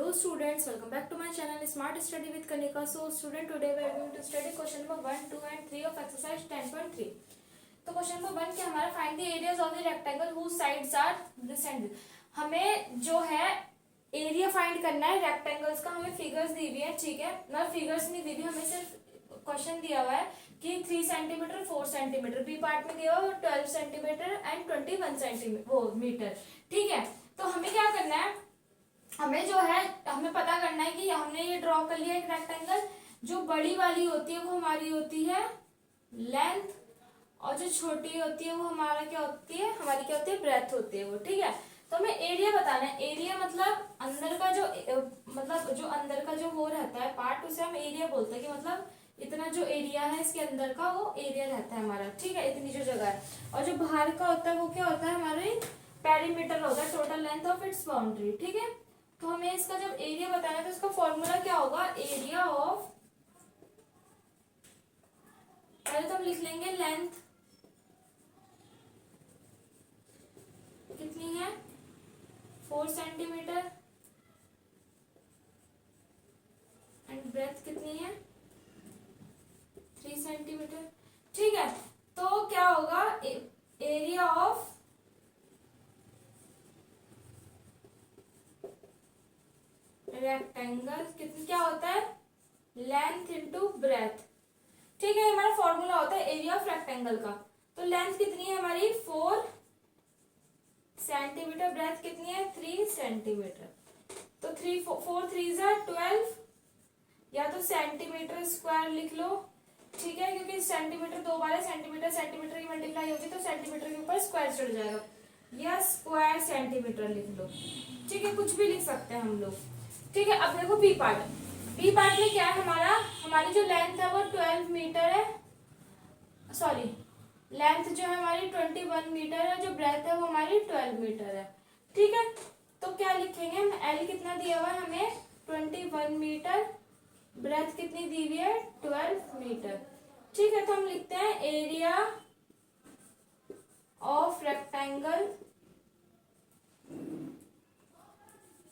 Hello students, welcome back to my channel Smart Study with Kanika. So student, today we are going to study question number 1, 2 and 3 of exercise 10.3. तो question number 1 क्या हमारा find the areas of the rectangle whose sides are this and this. हमें जो है area find करना है rectangles का। हमें फिगर्स दी हुई है, ठीक है, मतलब फिगर्स नहीं दी हुई, हमें सिर्फ क्वेश्चन दिया हुआ है कि 3 सेंटीमीटर 4 सेंटीमीटर, बी पार्ट में दिया हुआ 12 सेंटीमीटर एंड 21 सेंटीमीटर वो मीटर, ठीक है। तो हमें क्या करना है, हमें जो है हमें पता करना है कि हमने ये ड्रॉ कर लिया एक रेक्टेंगल। जो बड़ी वाली होती है वो हमारी होती है लेंथ, और जो छोटी होती है वो हमारा क्या होती है, हमारी क्या होती है, ब्रेथ होती है वो, ठीक है। तो हमें एरिया बताना है। एरिया मतलब अंदर का जो जो अंदर का जो वो रहता है पार्ट, उसे हम एरिया बोलते हैं कि मतलब इतना जो एरिया है इसके अंदर का वो एरिया रहता है हमारा, ठीक है, इतनी जो जगह है। और जो बाहर का होता है वो क्या होता है, हमारे पेरीमीटर होता है, total length of its boundary, ठीक है। तो हमें इसका जब एरिया बताना है तो इसका फॉर्मूला क्या होगा, एरिया ऑफ, पहले तो हम लिख लेंगे लेंथ कितनी है 4 सेंटीमीटर एंड ब्रेथ कितनी है 3 सेंटीमीटर, ठीक है। तो क्या होगा एरिया ऑफ रेक्टेंगल कितनी क्या होता है, लेंथ इंटू ब्रेथ, ठीक है। हमारा फॉर्मूला होता है एरिया ऑफ रेक्टेंगल का। तो लेंथ कितनी है हमारी 4 सेंटीमीटर, ब्रेथ कितनी है 3 सेंटीमीटर। तो 4 3 12, या तो सेंटीमीटर स्क्वायर लिख लो, ठीक है, क्योंकि सेंटीमीटर 2 बार है, सेंटीमीटर सेंटीमीटर की मल्टीप्लाई होगी तो सेंटीमीटर के ऊपर स्क्वायर चढ़ जाएगा, या स्क्वायर सेंटीमीटर लिख लो, ठीक है, कुछ भी लिख सकते हैं हम लोग, ठीक है। अब देखो बी पार्ट, बी पार्ट में क्या है हमारा, हमारी जो लेंथ है वो 12 मीटर है, सॉरी लेंथ जो है हमारी 21 मीटर है, जो ब्रेथ है वो हमारी 12 मीटर है, ठीक है। तो क्या लिखेंगे हम, एल कितना दिया हुआ है हमें 21 मीटर, ब्रेथ कितनी दी हुई है 12 मीटर, ठीक है। तो हम लिखते हैं area of rectangle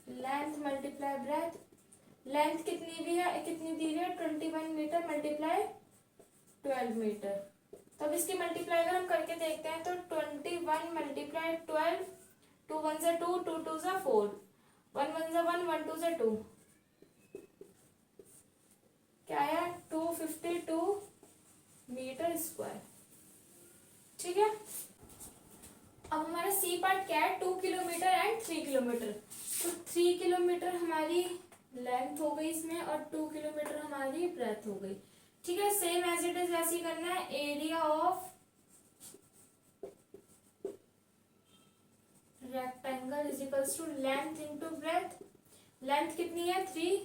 length multiply breath, length कितनी भी है, कितनी दी हुई है 21 मीटर मल्टीप्लाई 12 मीटर। तो अब इसकी मल्टीप्लाई अगर हम करके देखते हैं तो 21 मल्टीप्लाई 12, 2 1 जा 2, 2 2 जा 4, 1 1 जा 1, 1 2 जा 2, क्या है 252 मीटर स्क्वायर, ठीक है। अब हमारा सी पार्ट क्या है 2 किलोमीटर एंड 3 किलोमीटर। तो 3 किलोमीटर हमारी लेंथ हो गई इसमें और 2 किलोमीटर हमारी ब्रेथ हो गई, ठीक है। सेम एज इट इज वैसे ही करना है, area of rectangle is equals to length into breadth. Length कितनी है 3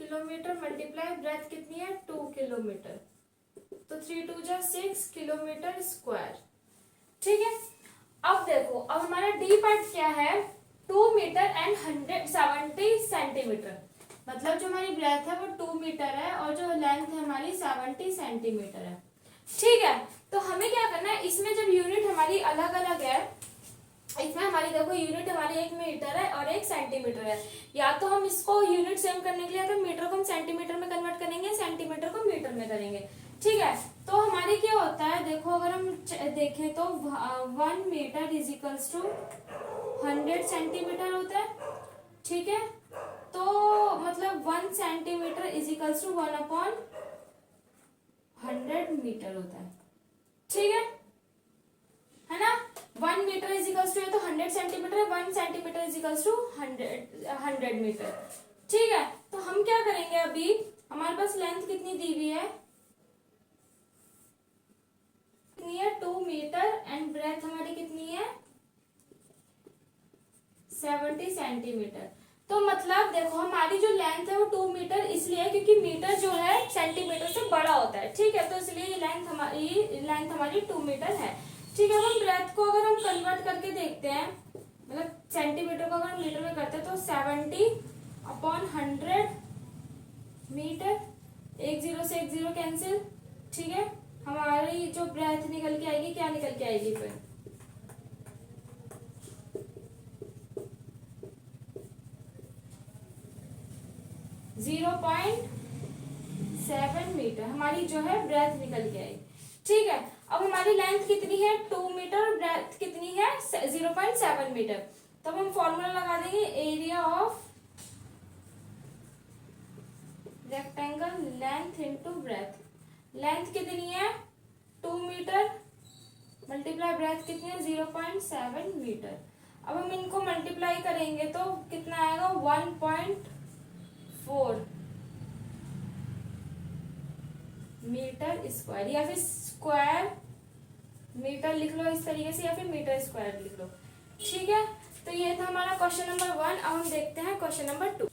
किलोमीटर मल्टीप्लाई ब्रेथ कितनी है 2 किलोमीटर, तो 3 2 जा 6 किलोमीटर स्क्वायर, ठीक है। अब देखो, अब हमारा डी पार्ट क्या है 2 मीटर एंड 170 सेंटीमीटर, मतलब जो हमारी ब्रेथ है वो 2 मीटर है और जो लेंथ है हमारी 70 सेंटीमीटर है, ठीक है। तो हमें क्या करना है, इसमें जब यूनिट हमारी अलग अलग है, इसमें हमारी देखो यूनिट हमारी 1 मीटर है और 1 सेंटीमीटर है, या तो हम इसको यूनिट सेम करने के लिए तो मीटर को हम सेंटीमीटर में कन्वर्ट करेंगे, सेंटीमीटर को मीटर में करेंगे, ठीक है। तो हमारी क्या होता है, देखो अगर हम देखें तो 1 metre is equals to 100 centimetre होता है, ठीक है। तो मतलब 1 centimetre is equals to 1/100 metre होता है, ठीक है ना। 1 मीटर इज इक्वल्स टू तो 100 centimetre, 1 centimetre is equals to 100 metre, ठीक है। तो हम क्या करेंगे, अभी हमारे पास लेंथ कितनी दी हुई है, कितनी है 2 मीटर एंड ब्रेथ हमारी कितनी है 70 सेंटीमीटर। तो मतलब देखो हमारी जो लेंथ है वो 2 मीटर इसलिए क्योंकि मीटर जो है सेंटीमीटर से बड़ा होता है, ठीक है। तो इसलिए ये लेंथ हमारी 2 मीटर है, ठीक है। हम ब्रेथ को अगर हम कन्वर्ट करके देखते हैं, मतलब सेंटीमीटर को अगर हम मीटर में करते हैं तो 70/100 मीटर, 1 0 से 1 0 कैंसिल, ठीक है। हमारी जो ब्रेथ निकल के आएगी, क्या निकल के आएगी फिर 0.7 मीटर हमारी जो है ब्रेथ निकल के आई। ठीक है, अब हमारी लेंथ कितनी है 2 मीटर, ब्रेथ कितनी है 0.7 मीटर। तब हम फॉर्मूला लगा देंगे area of rectangle length into breadth. Length कितनी है 2 मीटर मल्टीप्लाई ब्रेथ कितनी है 0.7 मीटर। अब हम इनको मल्टीप्लाई करेंगे तो कितना आएगा 1.4 मीटर स्क्वायर, या फिर स्क्वायर मीटर लिख लो इस तरीके से, या फिर मीटर स्क्वायर लिख लो। ठीक है, तो ये था हमारा क्वेश्चन नंबर 1। अब हम देखते हैं क्वेश्चन नंबर 2।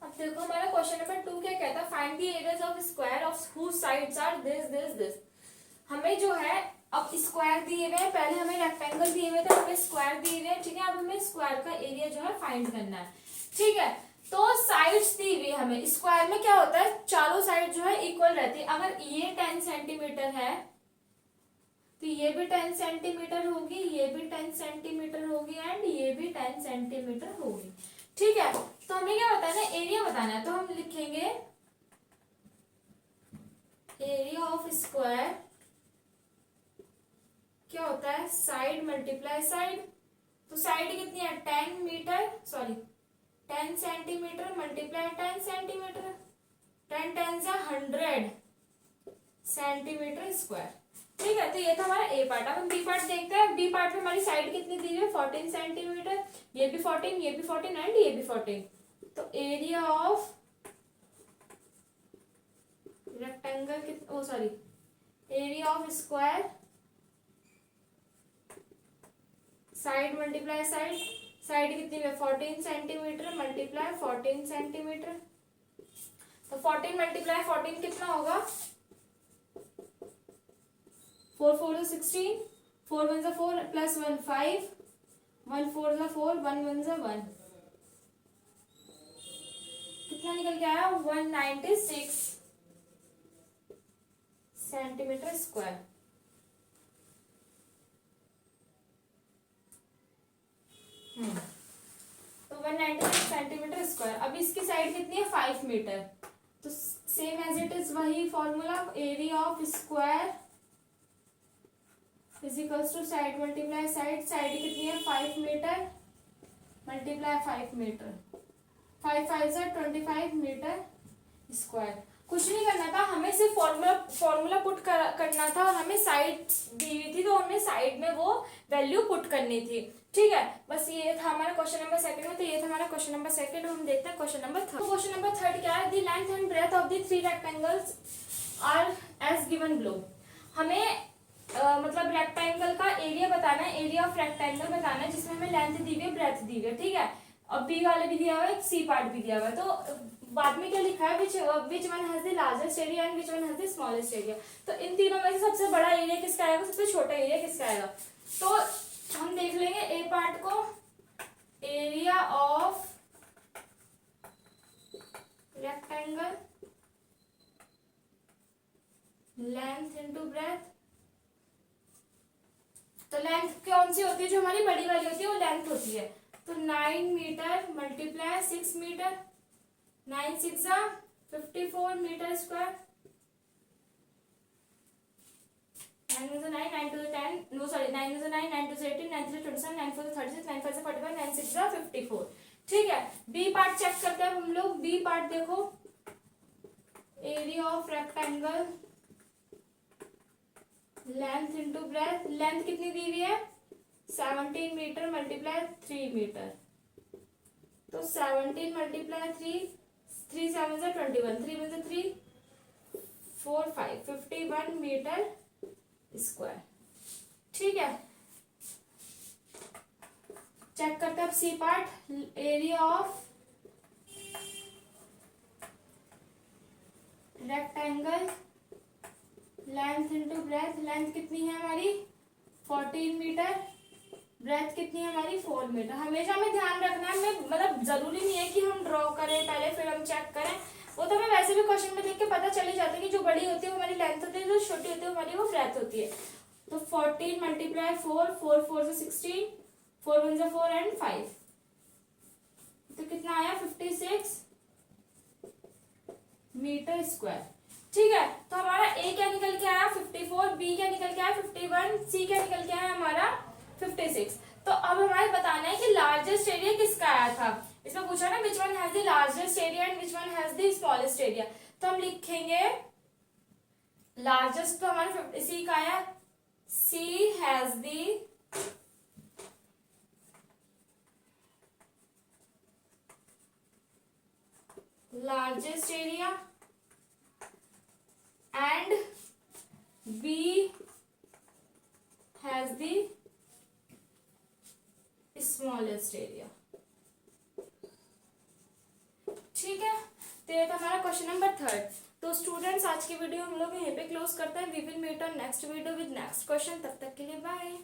अब देखो हमारा क्वेश्चन नंबर 2 क्या कहता है, find the areas of square of whose sides are this this this. हमें जो है अब स्क्वायर दिए हुए हैं, पहले हमें रेक्टेंगल दिए हुए थे, हमें स्क्वायर दिए हुए हैं। ठीक है, अब हमें स्क्वायर का एरिया जो है फाइंड करना है। ठीक है, तो साइड्स दी हुई हमें, स्क्वायर में क्या होता है चारों साइड जो है इक्वल रहती है। अगर ये 10 सेंटीमीटर है तो ये भी 10 सेंटीमीटर होगी, ये भी 10 सेंटीमीटर होगी एंड ये भी 10 सेंटीमीटर होगी। ठीक है, तो हमें क्या बताना है एरिया बताना है। तो हम लिखेंगे एरिया ऑफ स्क्वायर क्या होता है साइड मल्टीप्लाई साइड। तो साइड कितनी है 10 metre, sorry 10 centimetre multiply 10 centimetre, 10 10 या 100 सेंटीमीटर स्क्वायर। ठीक है, तो ये था हमारा ए पार्ट। अब हम बी पार्ट देखते हैं। बी पार्ट में हमारी साइड कितनी दी हुई है 14 सेंटीमीटर, ये भी 14, ये भी 14 एंड ये भी 14। तो area of rectangle oh sorry area of square side multiply side, side कितनी है 14 सेंटीमीटर मल्टीप्लाई 14 सेंटीमीटर। तो 14 मल्टीप्लाई 14 कितना होगा 4 4 16, 4 1 4 प्लस 1 5, 1 4 4, 1 1 1, कितना निकल के आया 196 सेंटीमीटर स्क्वायर। तो 196 सेंटीमीटर स्क्वायर। अब इसकी साइड कितनी है 5 मीटर। तो सेम एज इट इज वही formula area of square is equals to side multiply side. Side कितनी है 5 मीटर मल्टीप्लाई 5 मीटर, 5 5 से 25 मीटर स्क्वायर। कुछ नहीं करना था, हमें सिर्फ फॉर्मूला पुट करना था और हमें साइड दी हुई थी तो हमें साइड में वो वैल्यू पुट करनी थी। ठीक है, बस ये था हमारा क्वेश्चन नंबर सेकंड में। तो ये था हमारा क्वेश्चन नंबर सेकंड। हम देखते हैं question number third. Question number third क्या है, the length and breadth of the 3 rectangles are as given below. हमें मतलब रेक्टेंगल का एरिया बताना है, एरिया ऑफ रेक्टेंगल बताना है जिसमें हमें लेंथ दी हुई है ब्रेथ दी हुई है। ठीक है, अब बी वाले भी दिया हुआ है, सी पार्ट भी दिया हुआ है। तो बाद में क्या लिखा है विच one has the largest area and which one has the smallest area. तो इन तीनों में से सबसे बड़ा एरिया किसका आएगा, सबसे छोटा एरिया किसका आएगा। तो हम देख लेंगे ए पार्ट को, area of rectangle length into breath. तो लेंथ कौन सी होती है जो हमारी बड़ी वाली होती है वो लेंथ होती है। तो 9 metre multiply 6 metre, 9 6 54 metre square, 9 9 9 2 10 no sorry 9 9 9 2 18 9 3 27 9 4 36 9 5 45 9 6 54। ठीक है, बी पार्ट चेक करते हैं हम लोग। बी पार्ट देखो area of rectangle length into breadth. Length कितनी दी हुई है 17 मीटर मल्टीप्लाई 3 मीटर। तो 17 मल्टीप्लाई 3, 3 7 से 21, 3 1 से 3 4 5 51 मीटर स्क्वायर। ठीक है, चेक करते हैं अब C part, area of rectangle length into breadth. Length कितनी है हमारी 14 मीटर, ब्रेथ कितनी है हमारी 4 मीटर। हमेशा हमें ध्यान रखना है, हमें मतलब जरूरी नहीं है कि हम ड्रॉ करें पहले फिर हम चेक करें, वो तो हमें वैसे भी क्वेश्चन में देख के पता चल ही जाता है कि जो बड़ी होती है वो हमारी लेंथ होती है, जो छोटी होती है हमारी वो ब्रेथ होती है। तो 14 मल्टीप्लाई 4, 4 4 से 16, 4 1 से 4 एंड 5, तो कितना आया 56 किलोमीटर स्क्वायर। ठीक है, तो हमारा ए क्या निकल के आया 54, बी क्या निकल के आया 51, सी क्या निकल के आया हमारा 56। तो अब हमारे बताना है कि लार्जेस्ट एरिया किसका आया था। इसमें पूछा ना which one has the largest area and which one has the smallest area. तो हम लिखेंगे लार्जेस्ट तो हमारा सी का आया, C has the largest area and B has the smallest area। ठीक है, तो ये था हमारा क्वेश्चन नंबर 3। तो स्टूडेंट्स आज की वीडियो हम लोग यहीं पे क्लोज करते हैं। We will meet on next video with next question. तब तक के लिए बाय।